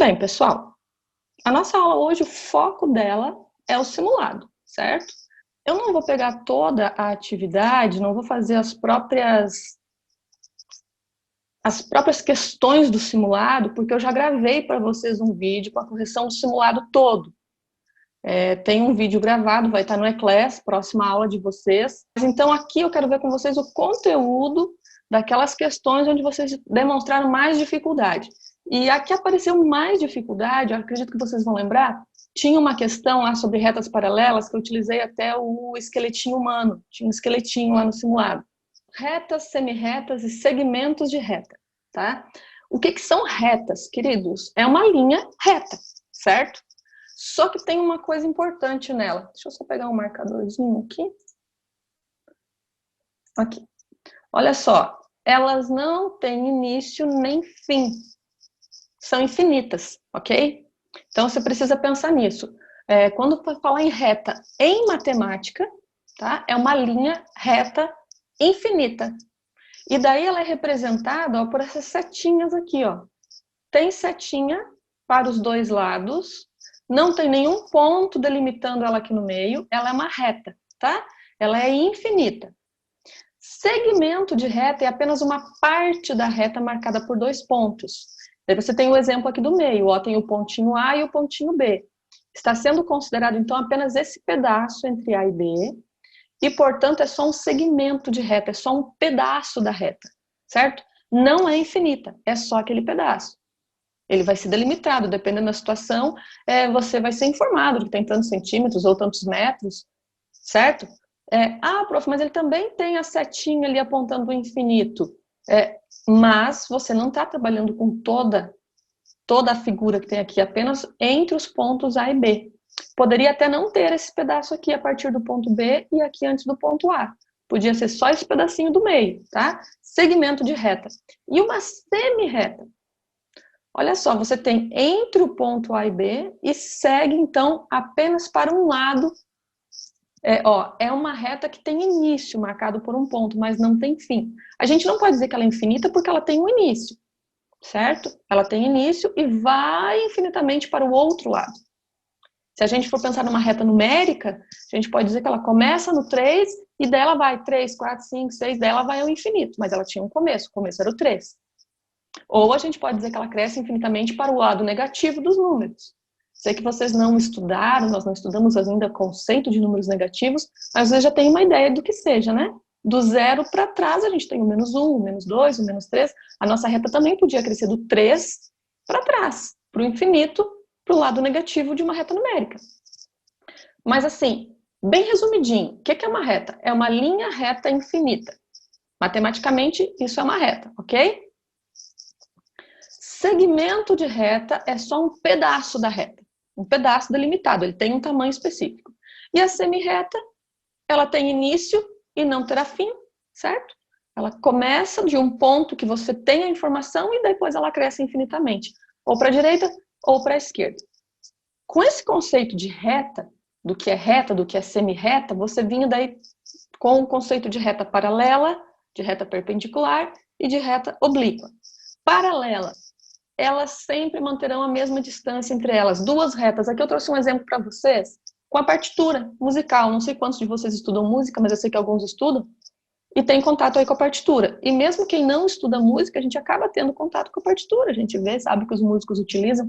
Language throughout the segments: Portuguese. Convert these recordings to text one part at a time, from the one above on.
bem, pessoal. A nossa aula hoje, o foco dela é o simulado, certo? Eu não vou pegar toda a atividade, não vou fazer as próprias questões do simulado, porque eu já gravei para vocês um vídeo com a correção do simulado todo. Tem um vídeo gravado, vai estar no eClass, próxima aula de vocês. Então aqui eu quero ver com vocês o conteúdo daquelas questões onde vocês demonstraram mais dificuldade. E aqui apareceu mais dificuldade, eu acredito que vocês vão lembrar, tinha uma questão lá sobre retas paralelas que eu utilizei até o esqueletinho humano, tinha um esqueletinho lá no simulado. Retas, semirretas e segmentos de reta, tá? O que são retas, queridos? É uma linha reta, certo? Só que tem uma coisa importante nela. Deixa eu só pegar um marcadorzinho aqui. Aqui. Olha só, elas não têm início nem fim. São infinitas, ok? Então você precisa pensar nisso. Quando falar em reta em matemática, tá? É uma linha reta infinita. E daí ela é representada, ó, por essas setinhas aqui, ó. Tem setinha para os dois lados, não tem nenhum ponto delimitando ela aqui no meio, ela é uma reta, tá? Ela é infinita. Segmento de reta é apenas uma parte da reta marcada por dois pontos. Daí você tem o exemplo aqui do meio, ó, tem o pontinho A e o pontinho B. Está sendo considerado, então, apenas esse pedaço entre A e B, e, portanto, é só um segmento de reta, é só um pedaço da reta, certo? Não é infinita, é só aquele pedaço. Ele vai ser delimitado, dependendo da situação, você vai ser informado de que tem tantos centímetros ou tantos metros, certo? Prof, mas ele também tem a setinha ali apontando o infinito. Mas você não está trabalhando com toda a figura que tem aqui, apenas entre os pontos A e B. Poderia até não ter esse pedaço aqui a partir do ponto B e aqui antes do ponto A. Podia ser só esse pedacinho do meio, tá? Segmento de reta. E uma semirreta. Olha só, você tem entre o ponto A e B e segue, então, apenas para um lado. É uma reta que tem início, marcado por um ponto, mas não tem fim. A gente não pode dizer que ela é infinita porque ela tem um início, certo? Ela tem início e vai infinitamente para o outro lado. Se a gente for pensar numa reta numérica, a gente pode dizer que ela começa no 3 e dela vai 3, 4, 5, 6, dela vai ao infinito, mas ela tinha um começo, o começo era o 3. Ou a gente pode dizer que ela cresce infinitamente para o lado negativo dos números. Sei que vocês não estudaram, nós não estudamos ainda o conceito de números negativos, mas você já tem uma ideia do que seja, né? Do 0 para trás a gente tem o menos 1, o menos 2, o menos 3. A nossa reta também podia crescer do 3 para trás, para o infinito, para o lado negativo de uma reta numérica. Mas assim, bem resumidinho, o que é uma reta? É uma linha reta infinita. Matematicamente, isso é uma reta, ok? Segmento de reta é só um pedaço da reta, um pedaço delimitado, ele tem um tamanho específico. E a semirreta, ela tem início e não terá fim, certo? Ela começa de um ponto que você tem a informação e depois ela cresce infinitamente, ou para a direita ou para a esquerda. Com esse conceito de reta, do que é semirreta, você vinha daí com o conceito de reta paralela, de reta perpendicular e de reta oblíqua. Paralela, elas sempre manterão a mesma distância entre elas, duas retas. Aqui eu trouxe um exemplo para vocês com a partitura musical. Não sei quantos de vocês estudam música, mas eu sei que alguns estudam e tem contato aí com a partitura. E mesmo quem não estuda música, a gente acaba tendo contato com a partitura. A gente vê, sabe que os músicos utilizam.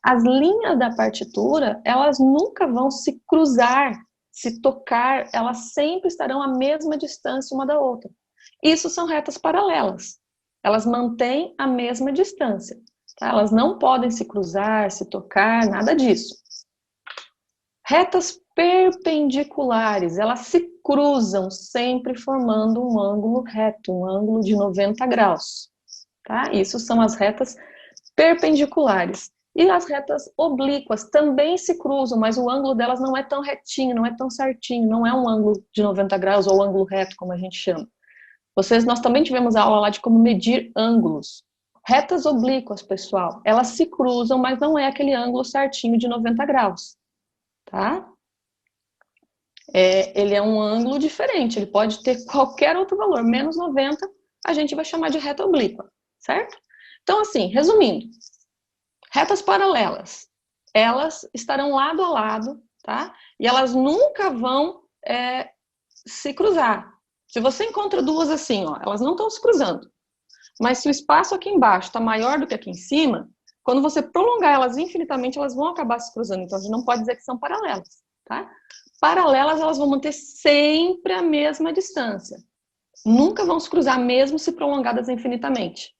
As linhas da partitura, elas nunca vão se cruzar, se tocar, elas sempre estarão à mesma distância uma da outra. Isso são retas paralelas. Elas mantêm a mesma distância. Tá? Elas não podem se cruzar, se tocar, nada disso. Retas perpendiculares, elas se cruzam sempre formando um ângulo reto, um ângulo de 90 graus. Tá? Isso são as retas perpendiculares. E as retas oblíquas também se cruzam, mas o ângulo delas não é tão retinho, não é tão certinho, não é um ângulo de 90 graus ou ângulo reto, como a gente chama. Nós também tivemos aula lá de como medir ângulos. Retas oblíquas, pessoal, elas se cruzam, mas não é aquele ângulo certinho de 90 graus, tá? Ele é um ângulo diferente, ele pode ter qualquer outro valor, menos 90, a gente vai chamar de reta oblíqua, certo? Então, assim, resumindo, Retas paralelas, elas estarão lado a lado, tá? E elas nunca vão se cruzar. Se você encontra duas assim, ó, elas não estão se cruzando. Mas se o espaço aqui embaixo está maior do que aqui em cima, quando você prolongar elas infinitamente, elas vão acabar se cruzando. Então, a gente não pode dizer que são paralelas, tá? Paralelas, elas vão manter sempre a mesma distância. Nunca vão se cruzar, mesmo se prolongadas infinitamente.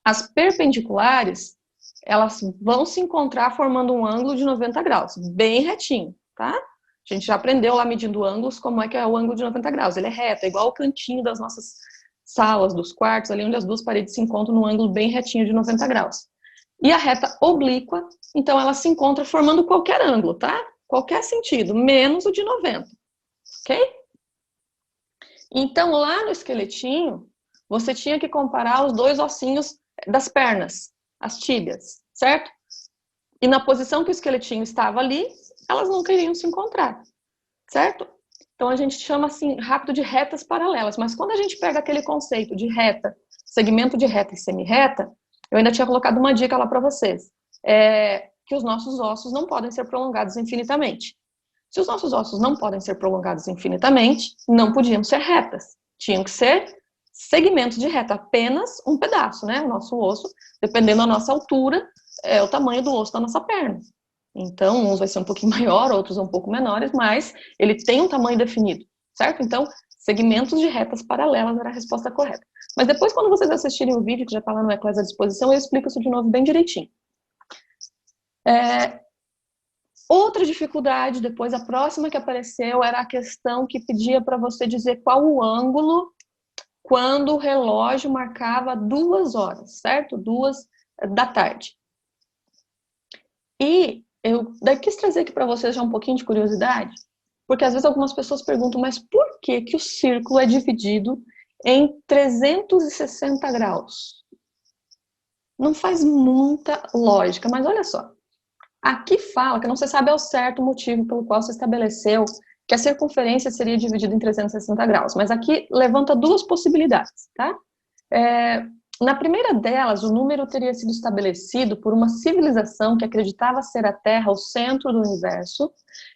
As perpendiculares, elas vão se encontrar formando um ângulo de 90 graus, bem retinho, tá? A gente já aprendeu lá medindo ângulos, como é que é o ângulo de 90 graus. Ele é reto, é igual o cantinho das nossas salas, dos quartos, ali onde as duas paredes se encontram num ângulo bem retinho de 90 graus. E a reta oblíqua, então ela se encontra formando qualquer ângulo, tá? Qualquer sentido, menos o de 90, ok? Então, lá no esqueletinho, você tinha que comparar os dois ossinhos das pernas, as tíbias, certo? E na posição que o esqueletinho estava ali, elas não queriam se encontrar, certo? Então, a gente chama assim, rápido de retas paralelas. Mas quando a gente pega aquele conceito de reta, segmento de reta e semi-reta, eu ainda tinha colocado uma dica lá para vocês. Que os nossos ossos não podem ser prolongados infinitamente. Se os nossos ossos não podem ser prolongados infinitamente, não podiam ser retas. Tinham que ser segmentos de reta, apenas um pedaço, né? O nosso osso, dependendo da nossa altura, é o tamanho do osso da nossa perna. Então, uns vai ser um pouquinho maior, outros um pouco menores, mas ele tem um tamanho definido, certo? Então, segmentos de retas paralelas era a resposta correta. Mas depois, quando vocês assistirem o vídeo, que já está lá no Eclés à disposição, eu explico isso de novo bem direitinho. Outra dificuldade, depois, a próxima que apareceu, era a questão que pedia para você dizer qual o ângulo quando o relógio marcava 2 horas, certo? 2 da tarde. E eu daí quis trazer aqui para vocês já um pouquinho de curiosidade, porque às vezes algumas pessoas perguntam, mas por que que o círculo é dividido em 360 graus? Não faz muita lógica, mas olha só. Aqui fala que não se sabe ao certo o motivo pelo qual se estabeleceu que a circunferência seria dividida em 360 graus, mas aqui levanta duas possibilidades, tá? Na primeira delas, o número teria sido estabelecido por uma civilização que acreditava ser a Terra o centro do universo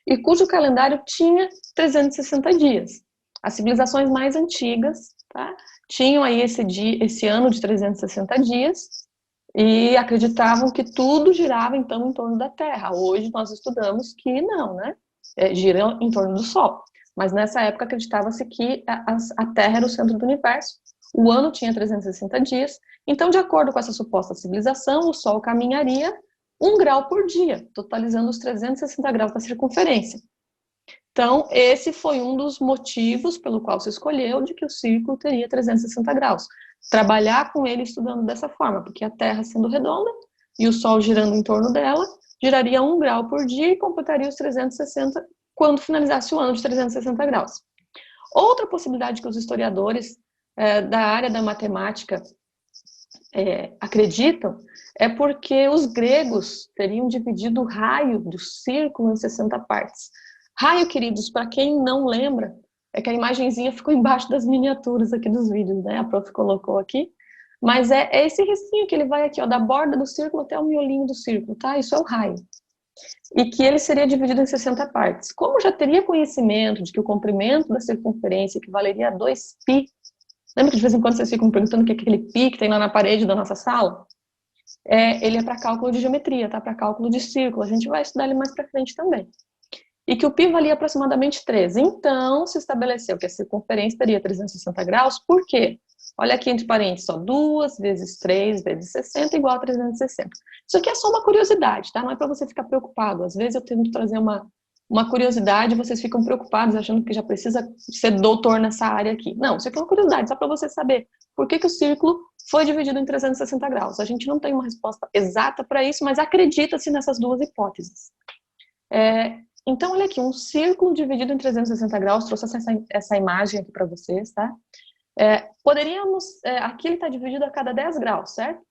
e cujo calendário tinha 360 dias. As civilizações mais antigas, tá, tinham aí esse ano de 360 dias e acreditavam que tudo girava, então, em torno da Terra. Hoje nós estudamos que não, né? Gira em torno do Sol. Mas nessa época acreditava-se que a Terra era o centro do universo. O ano tinha 360 dias, então, de acordo com essa suposta civilização, o Sol caminharia 1 grau por dia, totalizando os 360 graus da circunferência. Então, esse foi um dos motivos pelo qual se escolheu de que o círculo teria 360 graus. Trabalhar com ele estudando dessa forma, porque a Terra sendo redonda e o Sol girando em torno dela, giraria 1 grau por dia e completaria os 360 quando finalizasse o ano de 360 graus. Outra possibilidade que os historiadores da área da matemática acreditam é porque os gregos teriam dividido o raio do círculo em 60 partes. Raio, queridos, para quem não lembra, é que a imagenzinha ficou embaixo das miniaturas aqui dos vídeos, né? A prof colocou aqui. Mas é esse risquinho que ele vai aqui, ó, da borda do círculo até o miolinho do círculo, tá? Isso é o raio. E que ele seria dividido em 60 partes. Como já teria conhecimento de que o comprimento da circunferência equivaleria a 2π, lembra que de vez em quando vocês ficam perguntando o que é aquele π que tem lá na parede da nossa sala? Ele é para cálculo de geometria, tá? Para cálculo de círculo. A gente vai estudar ele mais para frente também. E que o π valia aproximadamente 3. Então, se estabeleceu que a circunferência teria 360 graus, por quê? Olha aqui entre parênteses, ó, 2 vezes 3 vezes 60 igual a 360. Isso aqui é só uma curiosidade, tá? Não é para você ficar preocupado. Às vezes eu tento trazer uma curiosidade e vocês ficam preocupados achando que já precisa ser doutor nessa área aqui. Não, isso aqui é uma curiosidade, só para você saber por que o círculo foi dividido em 360 graus. A gente não tem uma resposta exata para isso, mas acredita-se nessas duas hipóteses. Então, olha aqui, um círculo dividido em 360 graus, trouxe essa imagem aqui para vocês, tá? Aqui ele está dividido a cada 10 graus, certo?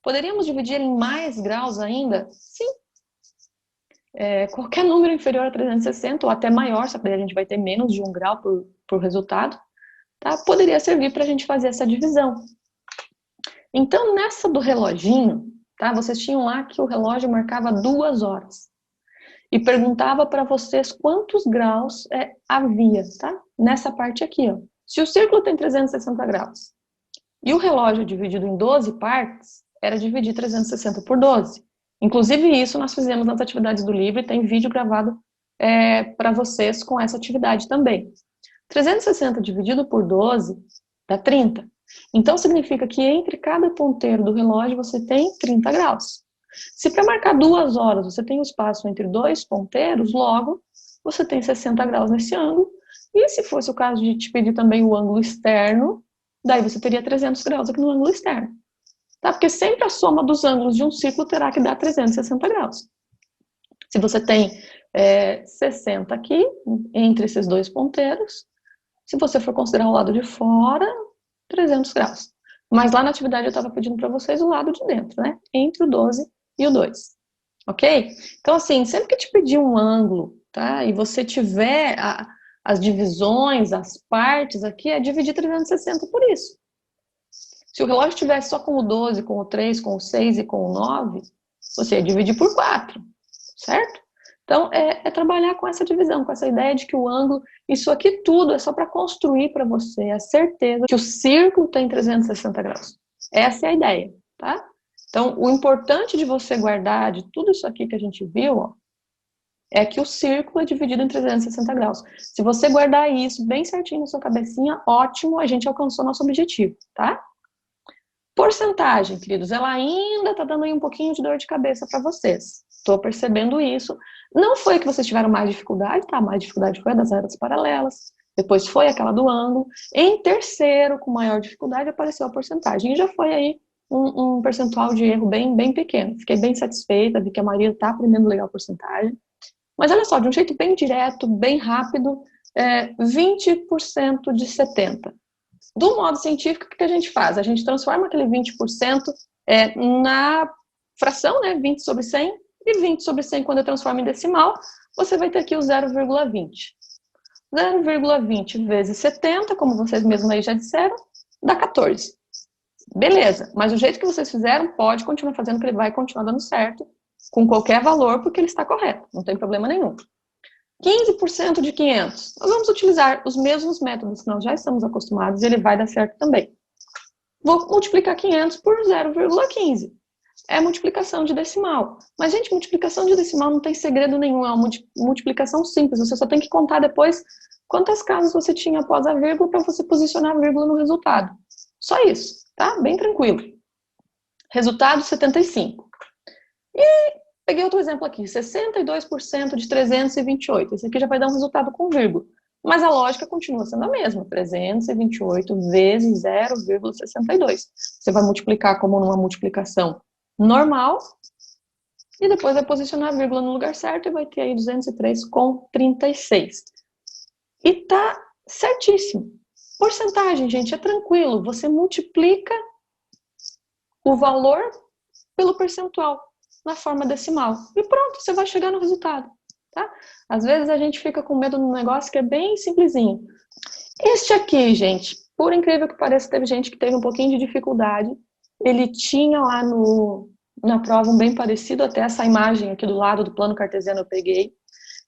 Poderíamos dividir em mais graus ainda? Sim. Qualquer número inferior a 360, ou até maior, só que a gente vai ter menos de 1 grau por resultado, tá? Poderia servir para a gente fazer essa divisão. Então, nessa do reloginho, tá? Vocês tinham lá que o relógio marcava 2 horas. E perguntava para vocês quantos graus havia, tá? Nessa parte aqui, ó. Se o círculo tem 360 graus e o relógio é dividido em 12 partes, era dividir 360 por 12. Inclusive isso nós fizemos nas atividades do livro e tem vídeo gravado para vocês com essa atividade também. 360 dividido por 12 dá 30. Então significa que entre cada ponteiro do relógio você tem 30 graus. Se para marcar 2 horas você tem um espaço entre 2 ponteiros, logo você tem 60 graus nesse ângulo. E se fosse o caso de te pedir também o ângulo externo, daí você teria 300 graus aqui no ângulo externo. Tá? Porque sempre a soma dos ângulos de um círculo terá que dar 360 graus. Se você tem 60 aqui, entre esses 2 ponteiros, se você for considerar o lado de fora, 300 graus. Mas lá na atividade eu estava pedindo para vocês o lado de dentro, né? Entre o 12 e o 2. Ok? Então, assim, sempre que te pedir um ângulo, tá? E você tiver as divisões, as partes aqui, é dividir 360 por isso. Se o relógio estivesse só com o 12, com o 3, com o 6 e com o 9, você ia dividir por 4, certo? Então, é trabalhar com essa divisão, com essa ideia de que o ângulo, isso aqui tudo é só para construir para você a certeza que o círculo tem 360 graus. Essa é a ideia, tá? Então, o importante de você guardar de tudo isso aqui que a gente viu, ó, é que o círculo é dividido em 360 graus. Se você guardar isso bem certinho na sua cabecinha, ótimo, a gente alcançou nosso objetivo, tá? Porcentagem, queridos, ela ainda está dando aí um pouquinho de dor de cabeça para vocês. Estou percebendo isso. Não foi que vocês tiveram mais dificuldade, tá? Mais dificuldade foi a das retas paralelas, depois foi aquela do ângulo. Em terceiro, com maior dificuldade, apareceu a porcentagem. E já foi aí um percentual de erro bem pequeno. Fiquei bem satisfeita, vi que a maioria está aprendendo legal a porcentagem. Mas olha só, de um jeito bem direto, bem rápido, 20% de 70%. Do modo científico, o que a gente faz? A gente transforma aquele 20% na fração, né? 20 sobre 100, e 20 sobre 100, quando eu transformo em decimal, você vai ter aqui o 0,20. 0,20 vezes 70, como vocês mesmos aí já disseram, dá 14. Beleza, mas o jeito que vocês fizeram, pode continuar fazendo, que ele vai continuar dando certo, com qualquer valor, porque ele está correto, não tem problema nenhum. 15% de 500. Nós vamos utilizar os mesmos métodos que nós já estamos acostumados e ele vai dar certo também. Vou multiplicar 500 por 0,15. É multiplicação de decimal. Mas, gente, multiplicação de decimal não tem segredo nenhum. É uma multiplicação simples. Você só tem que contar depois quantas casas você tinha após a vírgula para você posicionar a vírgula no resultado. Só isso, tá? Bem tranquilo. Resultado 75. E peguei outro exemplo aqui, 62% de 328. Esse aqui já vai dar um resultado com vírgula. Mas a lógica continua sendo a mesma, 328 vezes 0,62. Você vai multiplicar como numa multiplicação normal, e depois vai posicionar a vírgula no lugar certo e vai ter aí 203,36. E tá certíssimo. Porcentagem, gente, é tranquilo. Você multiplica o valor pelo percentual na forma decimal. E pronto, você vai chegar no resultado, tá? Às vezes a gente fica com medo de um negócio que é bem simplesinho. Este aqui, gente, por incrível que pareça, teve gente que teve um pouquinho de dificuldade. Ele tinha lá na prova um bem parecido, até essa imagem aqui do lado do plano cartesiano eu peguei.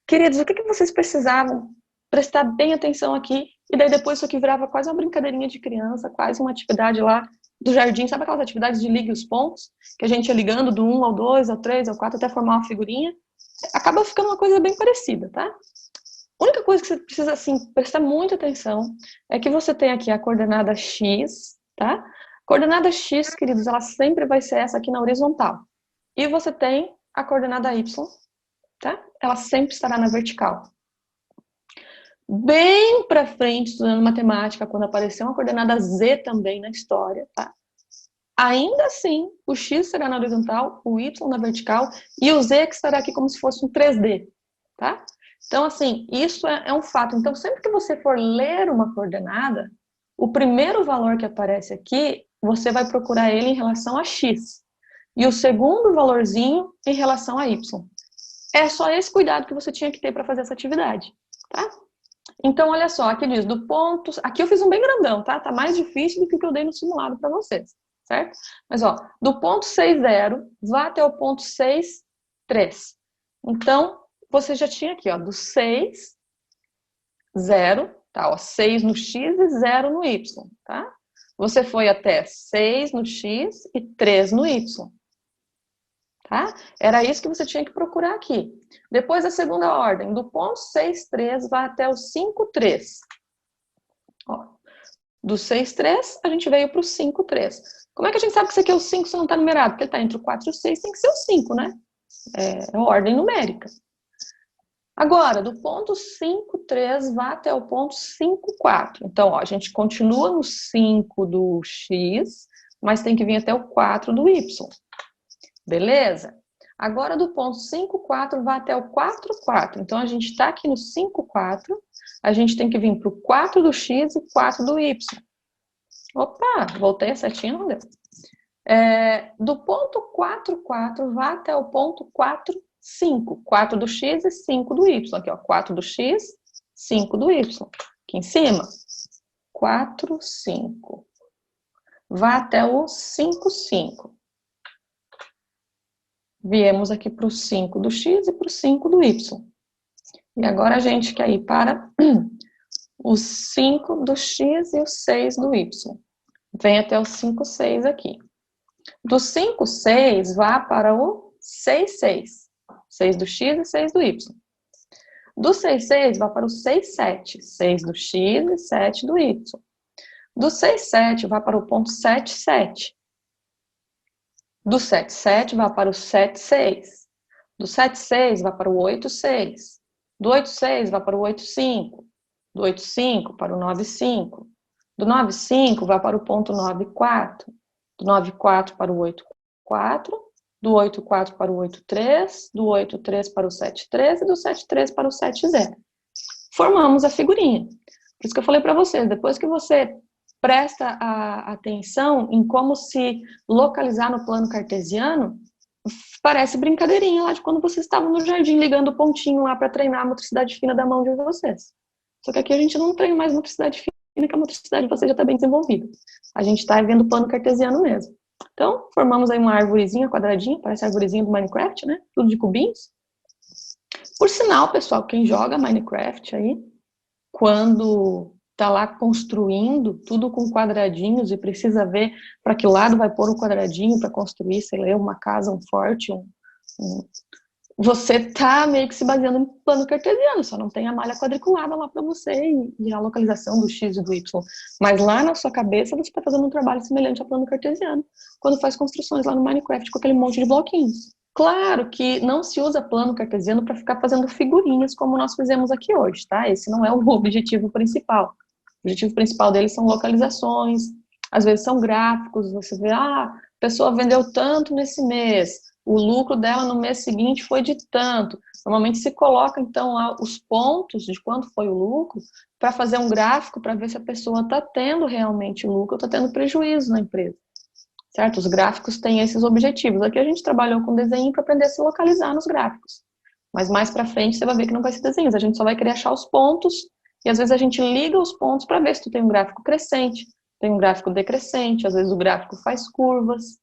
Queridos, o que vocês precisavam? Prestar bem atenção aqui. E daí depois isso aqui virava quase uma brincadeirinha de criança, quase uma atividade lá do jardim, sabe aquelas atividades de ligue os pontos? Que a gente ia ligando do 1 ao 2, ao 3, ao 4, até formar uma figurinha. Acaba ficando uma coisa bem parecida, tá? A única coisa que você precisa, assim, prestar muita atenção é que você tem aqui a coordenada x, tá? A coordenada x, queridos, ela sempre vai ser essa aqui na horizontal. E você tem a coordenada y, tá? Ela sempre estará na vertical. Bem para frente, estudando matemática, quando aparecer uma coordenada z também na história, tá? Ainda assim, o x será na horizontal, o y na vertical e o z que estará aqui como se fosse um 3D, tá? Então, assim, isso é um fato. Então, sempre que você for ler uma coordenada, o primeiro valor que aparece aqui, você vai procurar ele em relação a x. E o segundo valorzinho em relação a y. É só esse cuidado que você tinha que ter para fazer essa atividade, tá? Então, olha só, aqui diz, do ponto... Aqui eu fiz um bem grandão, tá? Tá mais difícil do que o que eu dei no simulado para vocês. certo? Mas, ó, do ponto 6,0 vá até o ponto 6,3. Então, você já tinha aqui, ó, do 6, 0, tá, ó, 6 no x e 0 no y, tá? Você foi até 6 no x e 3 no y, tá? Era isso que você tinha que procurar aqui. Depois, a segunda ordem, do ponto 6,3 vai até o 5,3. Ó, do 6,3, a gente veio para o 5,3. Como é que a gente sabe que isso aqui é o 5 se não está numerado? Porque ele está entre o 4 e o 6, tem que ser o 5, né? É ordem numérica. Agora, do ponto 5,3 vai até o ponto 5,4. Então, ó, a gente continua no 5 do x, mas tem que vir até o 4 do y. Beleza? Agora, do ponto 5,4 vai até o 4,4. Então, a gente está aqui no 5,4, a gente tem que vir para o 4 do x e 4 do y. Opa, voltei a setinha, não deu. Do ponto 4,4 vai até o ponto 4,5. 4 do x e 5 do y. Aqui, ó, 4 do x, 5 do y. Aqui em cima, 4, 5. Vai até o 5,5. Viemos aqui para o 5 do x e para o 5 do y. E agora a gente quer ir para o 5 do x e o 6 do y. Vem até o 5,6 aqui. Do 5,6, vá para o 6,6. 6 do x e 6 do y. Do 6,6, vá para o 6,7. 6 do x e 7 do y. Do 6,7, vá para o ponto 7,7. Do 7,7, vá para o 7,6. Do 7,6, vá para o 8,6. Do 8,6, vá para o 8,5. Do 8,5 para o 9,5. Do 9,5, vá para o ponto 9,4. Do 9,4 para o 8,4. Do 8,4 para o 8,3. Do 8,3 para o 7,3. E do 7,3 para o 7,0. Formamos a figurinha. Por isso que eu falei para vocês, depois que você presta a atenção em como se localizar no plano cartesiano, parece brincadeirinha lá de quando vocês estavam no jardim ligando o pontinho lá para treinar a motricidade fina da mão de vocês. Só que aqui a gente não treina mais motricidade fina, que a motricidade de vocês já está bem desenvolvida. A gente está vendo o plano cartesiano mesmo. Então, formamos aí uma arvorezinha quadradinha, parece a arvorezinha do Minecraft, né? Tudo de cubinhos. Por sinal, pessoal, quem joga Minecraft aí, quando tá lá construindo tudo com quadradinhos e precisa ver para que lado vai pôr o quadradinho para construir, sei lá, uma casa, um forte, você tá meio que se baseando no plano cartesiano, só não tem a malha quadriculada lá para você e a localização do x e do y. Mas lá na sua cabeça você está fazendo um trabalho semelhante ao plano cartesiano, quando faz construções lá no Minecraft com aquele monte de bloquinhos. Claro que não se usa plano cartesiano para ficar fazendo figurinhas como nós fizemos aqui hoje, tá? Esse não é o objetivo principal. O objetivo principal deles são localizações, às vezes são gráficos, você vê, a pessoa vendeu tanto nesse mês, o lucro dela no mês seguinte foi de tanto. Normalmente se coloca, então, os pontos de quanto foi o lucro para fazer um gráfico para ver se a pessoa está tendo realmente lucro ou está tendo prejuízo na empresa. Certo? Os gráficos têm esses objetivos. Aqui a gente trabalhou com desenho para aprender a se localizar nos gráficos. Mas mais para frente você vai ver que não vai ser desenhos, a gente só vai querer achar os pontos e às vezes a gente liga os pontos para ver se tu tem um gráfico crescente, tem um gráfico decrescente, às vezes o gráfico faz curvas.